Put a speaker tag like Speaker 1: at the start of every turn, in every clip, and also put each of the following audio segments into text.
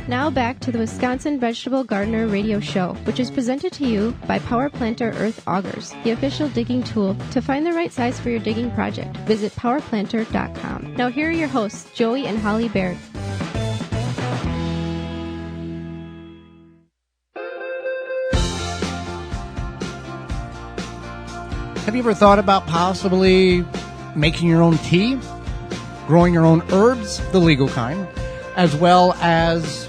Speaker 1: Now back to the Wisconsin Vegetable Gardener Radio Show, which is presented to you by Power Planter Earth Augers, the official digging tool. To find the right size for your digging project, visit powerplanter.com. Now here are your hosts, Joey and Holly Baird.
Speaker 2: Have you ever thought about possibly making your own tea, growing your own herbs, the legal kind, as well as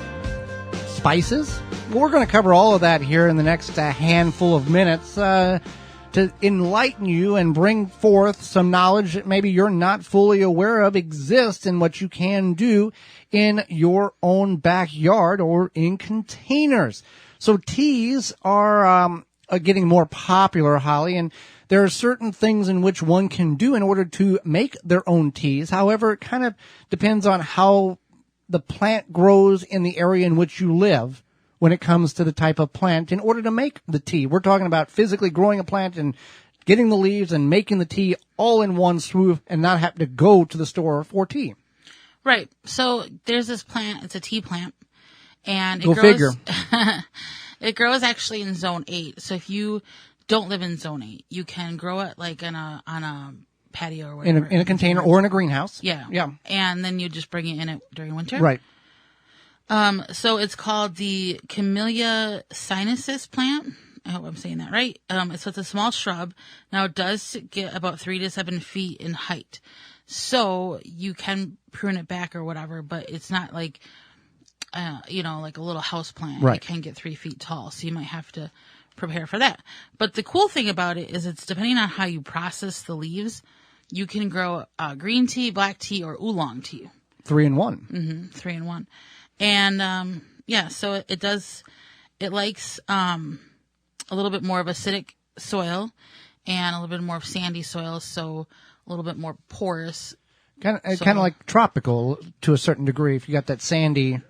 Speaker 2: spices? Well, we're going to cover all of that here in the next handful of minutes to enlighten you and bring forth some knowledge that maybe you're not fully aware of exists in what you can do in your own backyard or in containers. So teas are getting more popular, Holly, and there are certain things in which one can do in order to make their own teas. However, it kind of depends on how the plant grows in the area in which you live when it comes to the type of plant in order to make the tea. We're talking about physically growing a plant and getting the leaves and making the tea all in one swoop and not having to go to the store for tea.
Speaker 3: Right. So there's this plant. It's a tea plant. And
Speaker 2: Go figure.
Speaker 3: It grows actually in zone 8. So if you don't live in zone 8, you can grow it like on a patio or whatever.
Speaker 2: In a container or in a greenhouse.
Speaker 3: Yeah.
Speaker 2: Yeah.
Speaker 3: And then you just bring it in during winter.
Speaker 2: Right.
Speaker 3: So it's called the Camellia sinensis plant. I hope I'm saying that right. So it's a small shrub. Now it does get about 3 to 7 feet in height. So you can prune it back or whatever, but it's not like, like a little house plant.
Speaker 2: Right.
Speaker 3: It can get 3 feet tall. So you might have to prepare for that. But the cool thing about it is it's depending on how you process the leaves, you can grow green tea, black tea, or oolong tea.
Speaker 2: 3 in 1.
Speaker 3: Mm-hmm. 3 in 1. And, so it likes a little bit more of acidic soil and a little bit more of sandy soil, so a little bit more porous.
Speaker 2: Kind of like tropical to a certain degree if you got that sandy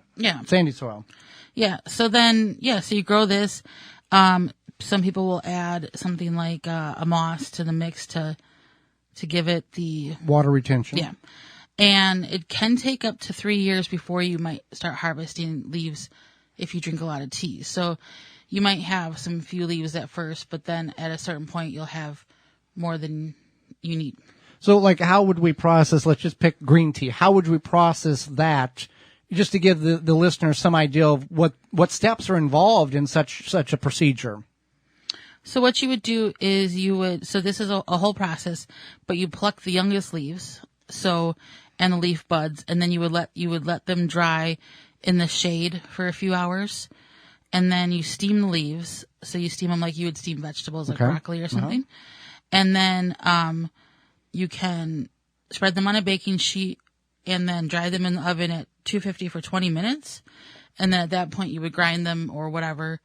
Speaker 2: soil.
Speaker 3: Yeah. So then, so you grow this. Some people will add something like a moss to the mix to give it the
Speaker 2: water retention.
Speaker 3: Yeah. And it can take up to 3 years before you might start harvesting leaves if you drink a lot of tea. So you might have some few leaves at first, but then at a certain point you'll have more than you need.
Speaker 2: So like how would we process, let's just pick green tea. How would we process that just to give the listener some idea of what steps are involved in such a procedure?
Speaker 3: So what you would do is so this is a whole process, but you pluck the youngest leaves, and the leaf buds, and then you would let them dry in the shade for a few hours, and then you steam the leaves. So you steam them like you would steam vegetables, like broccoli or something. Uh-huh. And then you can spread them on a baking sheet and then dry them in the oven at 250 for 20 minutes. And then at that point you would grind them or whatever,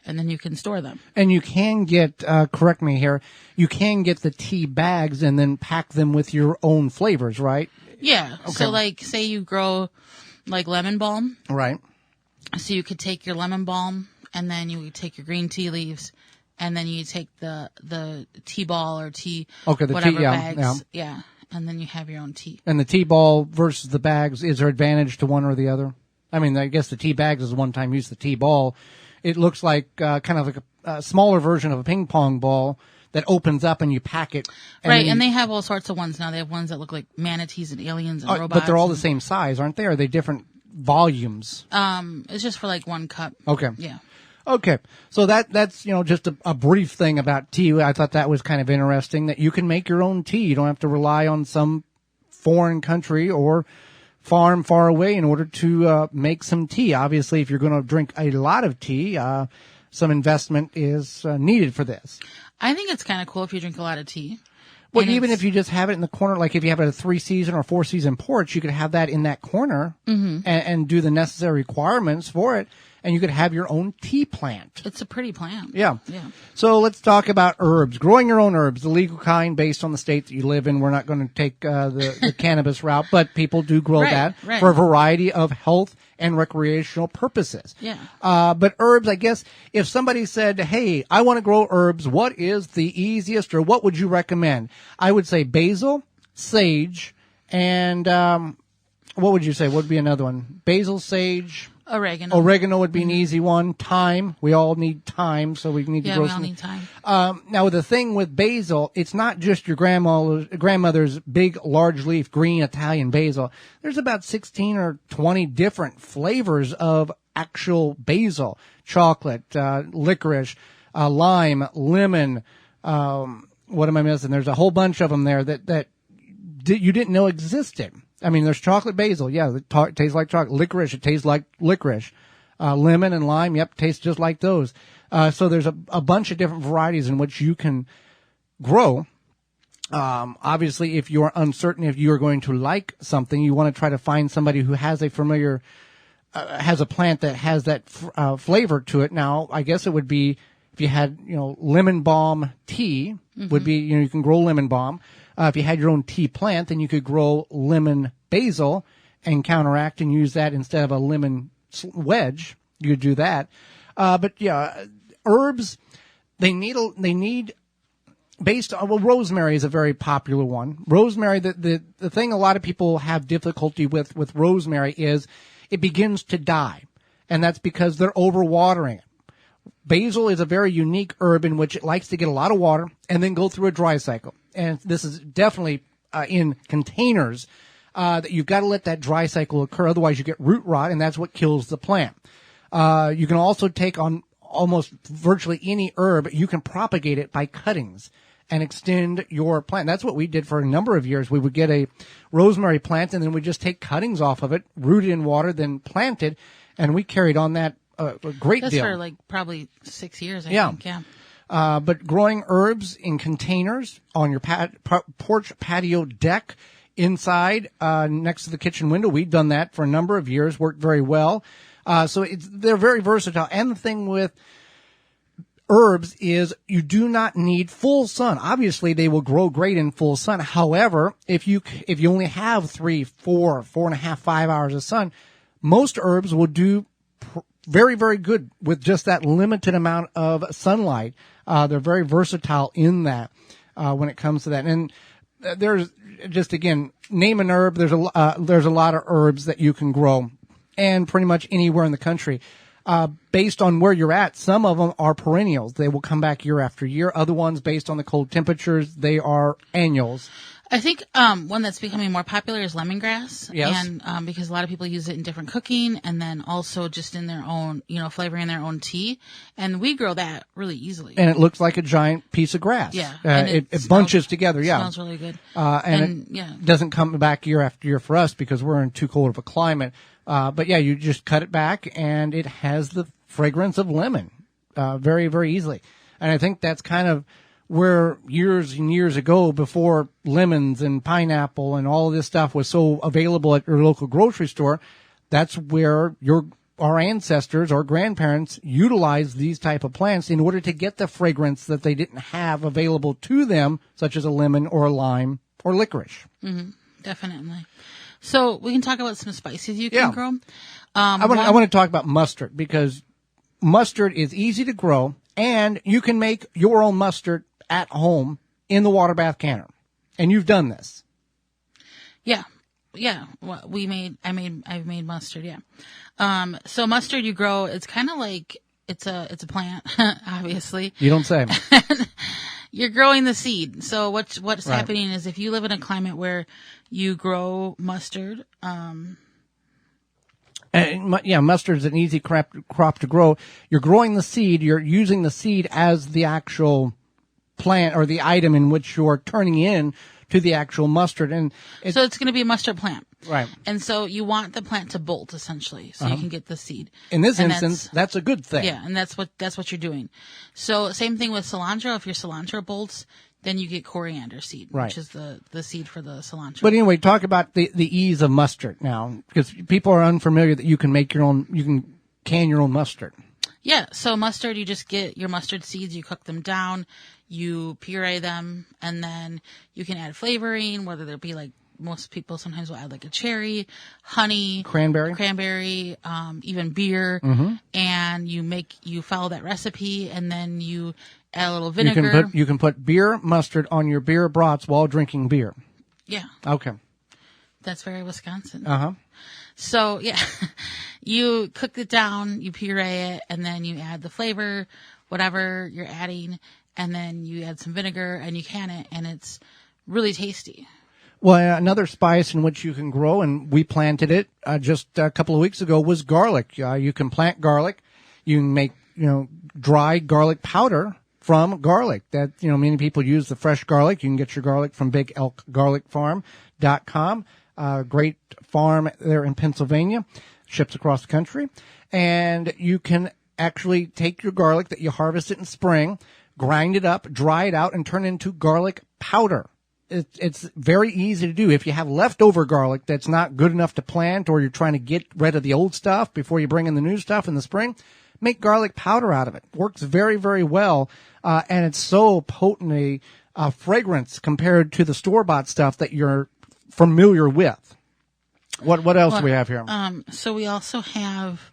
Speaker 3: and then you can store them. And
Speaker 2: you can get, correct me here, you can get the tea bags and then pack them with your own flavors, right?
Speaker 3: Yeah. Okay. So like, say you grow like lemon balm.
Speaker 2: Right.
Speaker 3: So you could take your lemon balm and then you would take your green tea leaves and then you take the tea ball or tea, whatever bags. Yeah. And then you have your own tea. And the tea ball versus the bags, is there advantage to one or the other? I mean, I guess the tea bags is one-time use. The tea ball, it looks like kind of like a smaller version of a ping pong ball that opens up and you pack it. And and they have all sorts of ones now. They have ones that look like manatees and aliens and robots.
Speaker 2: But they're all the same size, aren't they? Or are they different volumes?
Speaker 3: It's just for like 1 cup.
Speaker 2: Okay.
Speaker 3: Yeah.
Speaker 2: Okay. So that's, just a brief thing about tea. I thought that was kind of interesting that you can make your own tea. You don't have to rely on some foreign country or farm far away in order to make some tea. Obviously, if you're going to drink a lot of tea, some investment is needed for this.
Speaker 3: I think it's kind of cool if you drink a lot of tea.
Speaker 2: Well, even if you just have it in the corner, like if you have a 3-season or 4-season porch, you could have that in that corner and do the necessary requirements for it, and you could have your own tea plant.
Speaker 3: It's a pretty plant.
Speaker 2: Yeah. So let's talk about herbs. Growing your own herbs, the legal kind based on the state that you live in. We're not going to take the cannabis route, but people do grow that for a variety of health and recreational purposes.
Speaker 3: Yeah.
Speaker 2: But herbs, I guess, if somebody said, hey, I want to grow herbs, what is the easiest or what would you recommend? I would say basil, sage, and what would you say? What would be another one? Basil, sage.
Speaker 3: Oregano.
Speaker 2: Oregano would be an easy one. Thyme. We all need thyme, so we need to grow
Speaker 3: we all
Speaker 2: some.
Speaker 3: need thyme.
Speaker 2: Now, the thing with basil, it's not just your grandmother's big, large leaf green Italian basil. There's about 16 or 20 different flavors of actual basil. Chocolate, licorice, lime, lemon. What am I missing? There's a whole bunch of them there that you didn't know existed. I mean, there's chocolate basil. Yeah, it tastes like chocolate. Licorice, it tastes like licorice. Lemon and lime, yep, tastes just like those. So there's a bunch of different varieties in which you can grow. Obviously, if you're uncertain if you're going to like something, you want to try to find somebody who has a familiar, has a plant that has that flavor to it. Now, I guess it would be if you had, lemon balm tea would be, you can grow lemon balm. If you had your own tea plant, then you could grow lemon basil and counteract and use that instead of a lemon wedge. You could do that. But yeah, herbs, they need based on, rosemary is a very popular one. Rosemary, the thing a lot of people have difficulty with rosemary is it begins to die. And that's because they're overwatering it. Basil is a very unique herb in which it likes to get a lot of water and then go through a dry cycle. And this is definitely in containers that you've got to let that dry cycle occur. Otherwise, you get root rot, and that's what kills the plant. You can also take on almost virtually any herb. You can propagate it by cuttings and extend your plant. That's what we did for a number of years. We would get a rosemary plant, and then we'd just take cuttings off of it, root it in water, then plant it, and we carried on that a great deal.
Speaker 3: That's for like probably 6 years, I think. Yeah.
Speaker 2: But growing herbs in containers on your porch patio deck inside, next to the kitchen window, we've done that for a number of years, worked very well. So they're very versatile. And the thing with herbs is you do not need full sun. Obviously, they will grow great in full sun. However, if you only have 3, 4, 4.5, 5 hours of sun, most herbs will do very, very good with just that limited amount of sunlight. They're very versatile in that when it comes to that. And there's just, again, name an herb. There's a lot of herbs that you can grow, and pretty much anywhere in the country. Based on where you're at, some of them are perennials. They will come back year after year. Other ones, based on the cold temperatures, they are annuals.
Speaker 3: I think one that's becoming more popular is lemongrass.
Speaker 2: Yes.
Speaker 3: And because a lot of people use it in different cooking, and then also just in their own, flavoring their own tea. And we grow that really easily.
Speaker 2: And it looks like a giant piece of grass.
Speaker 3: Yeah.
Speaker 2: It bunches together. Yeah.
Speaker 3: It smells really good.
Speaker 2: And it doesn't come back year after year for us because we're in too cold of a climate. But yeah, you just cut it back and it has the fragrance of lemon, very, very easily. And I think that's kind of where years and years ago, before lemons and pineapple and all of this stuff was so available at your local grocery store, that's where our ancestors, our grandparents utilized these type of plants in order to get the fragrance that they didn't have available to them, such as a lemon or a lime or licorice.
Speaker 3: Mm-hmm. Definitely. So we can talk about some spices you can grow.
Speaker 2: I want to talk about mustard, because mustard is easy to grow, and you can make your own mustard at home in the water bath canner. And you've done this. Yeah. Well, I've made mustard. Yeah. So mustard you grow, it's kind of like, it's a plant, obviously. You don't say. You're growing the seed. So what's happening is, if you live in a climate where you grow mustard, mustard's an easy crop to grow. You're growing the seed. You're using the seed as the actual plant or the item in which you're turning in to the actual mustard. And so it's going to be a mustard plant. Right. And so you want the plant to bolt, essentially, so you can get the seed. In this instance, that's a good thing. Yeah, and that's what you're doing. So same thing with cilantro. If your cilantro bolts, then you get coriander seed, which is the seed for the cilantro. But anyway, talk about the ease of mustard now, because people are unfamiliar that you can can your own mustard. Yeah, so mustard, you just get your mustard seeds, you cook them down, you puree them, and then you can add flavoring, whether there be like, most people sometimes will add like a cherry, honey, cranberry, even beer, and you follow that recipe, and then you add a little vinegar. You can put beer mustard on your beer brats while drinking beer. Yeah. Okay. That's very Wisconsin. So yeah,
Speaker 3: you cook it down, you puree it, and then you add the flavor, whatever you're adding, and then you add some vinegar and you can it, and it's really tasty.
Speaker 2: Well, another spice in which you can grow, and we planted it just a couple of weeks ago, was garlic. You can plant garlic. You can make, dry garlic powder from garlic. That, many people use the fresh garlic. You can get your garlic from BigElkGarlicFarm.com. Great farm there in Pennsylvania. Ships across the country. And you can actually take your garlic that you harvested in spring, grind it up, dry it out, and turn it into garlic powder. It's very easy to do. If you have leftover garlic that's not good enough to plant, or you're trying to get rid of the old stuff before you bring in the new stuff in the spring, make garlic powder out of it. Works very, very well. And it's so potent a fragrance compared to the store-bought stuff that you're familiar with. What else do we have here?
Speaker 3: So we also have,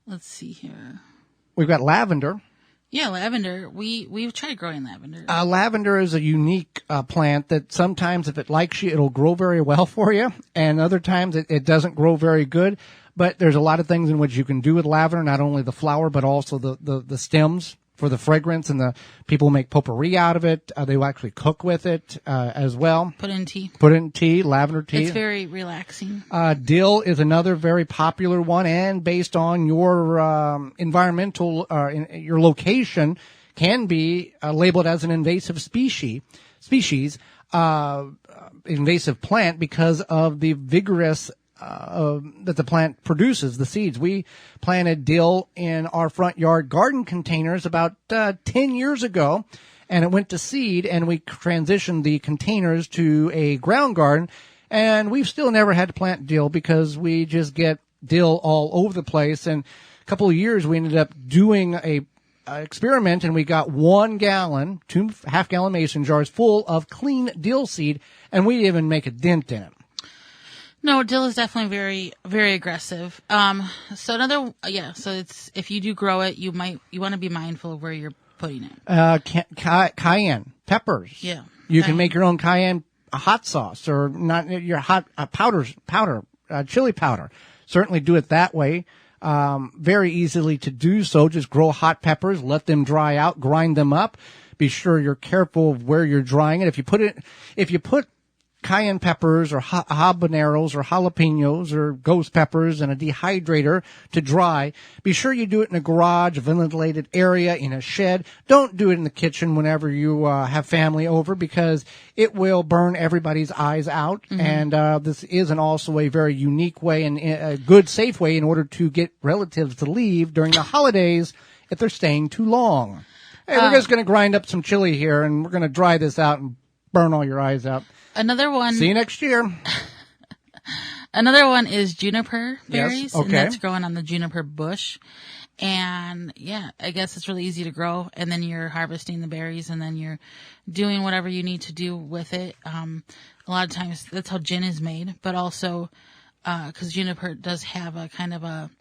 Speaker 3: let's see here.
Speaker 2: We've got lavender.
Speaker 3: Yeah, lavender. We've tried growing lavender.
Speaker 2: Lavender is a unique plant that sometimes, if it likes you, it'll grow very well for you, and other times it doesn't grow very good. But there's a lot of things in which you can do with lavender, not only the flower, but also the stems for the fragrance, and the people make potpourri out of it. They will actually cook with it as well.
Speaker 3: Put in tea,
Speaker 2: lavender tea.
Speaker 3: It's very relaxing.
Speaker 2: Dill is another very popular one, and based on your environmental, your location, can be labeled as an invasive species, invasive plant, because of the vigorous that the plant produces, the seeds. We planted dill in our front yard garden containers about 10 years ago, and it went to seed, and we transitioned the containers to a ground garden, and we've still never had to plant dill because we just get dill all over the place. And a couple of years we ended up doing a experiment, and we got 1 gallon, 2 half-gallon mason jars full of clean dill seed, and we didn't even make a dent in it.
Speaker 3: No, dill is definitely very, very aggressive. So it's, if you do grow it, you want to be mindful of where you're putting it.
Speaker 2: Cayenne peppers.
Speaker 3: Yeah.
Speaker 2: You can make your own cayenne hot sauce, or not your hot chili powder. Certainly do it that way. Very easily to do so. Just grow hot peppers, let them dry out, grind them up. Be sure you're careful of where you're drying it. If you put cayenne peppers or habaneros or jalapenos or ghost peppers in a dehydrator to dry, be sure you do it in a garage, a ventilated area, in a shed. Don't do it in the kitchen whenever you have family over, because it will burn everybody's eyes out. Mm-hmm. And this is also a very unique way and a good, safe way in order to get relatives to leave during the holidays if they're staying too long. Hey, we're just going to grind up some chili here, and we're going to dry this out and burn all your eyes out.
Speaker 3: Another one.
Speaker 2: See you next year.
Speaker 3: Another one is juniper berries.
Speaker 2: Yes, okay.
Speaker 3: And that's growing on the juniper bush. And yeah, I guess it's really easy to grow. And then you're harvesting the berries, and then you're doing whatever you need to do with it. A lot of times that's how gin is made, but also, cause juniper does have a kind of a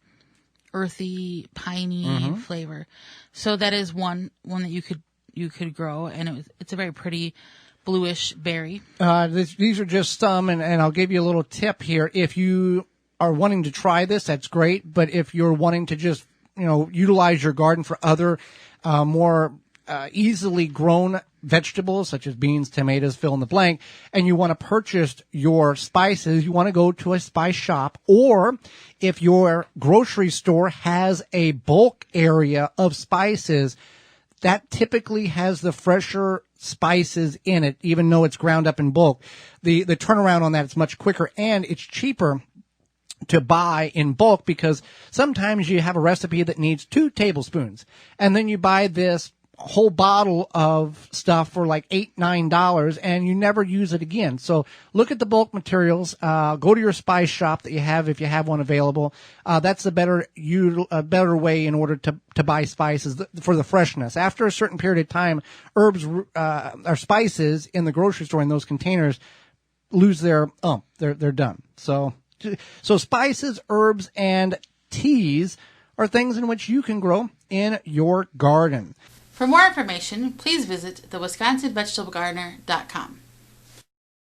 Speaker 3: earthy, piney flavor. So that is one that you could grow, and it's a very pretty bluish berry.
Speaker 2: These are just some, and I'll give you a little tip here. If you are wanting to try this, that's great. But if you're wanting to just, utilize your garden for other, more easily grown vegetables, such as beans, tomatoes, fill in the blank, and you want to purchase your spices, you want to go to a spice shop, or if your grocery store has a bulk area of spices, that typically has the fresher spices in it, even though it's ground up in bulk. The turnaround on that is much quicker, and it's cheaper to buy in bulk, because sometimes you have a recipe that needs 2 tablespoons, and then you buy this whole bottle of stuff for like $8-9, and you never use it again. So look at the bulk materials. Go to your spice shop that you have, if you have one available. That's a better way in order to buy spices for the freshness. After a certain period of time, herbs or spices in the grocery store in those containers lose their they're done. So spices, herbs, and teas are things in which you can grow in your garden.
Speaker 3: For more information, please visit thewisconsinvegetablegardener.com.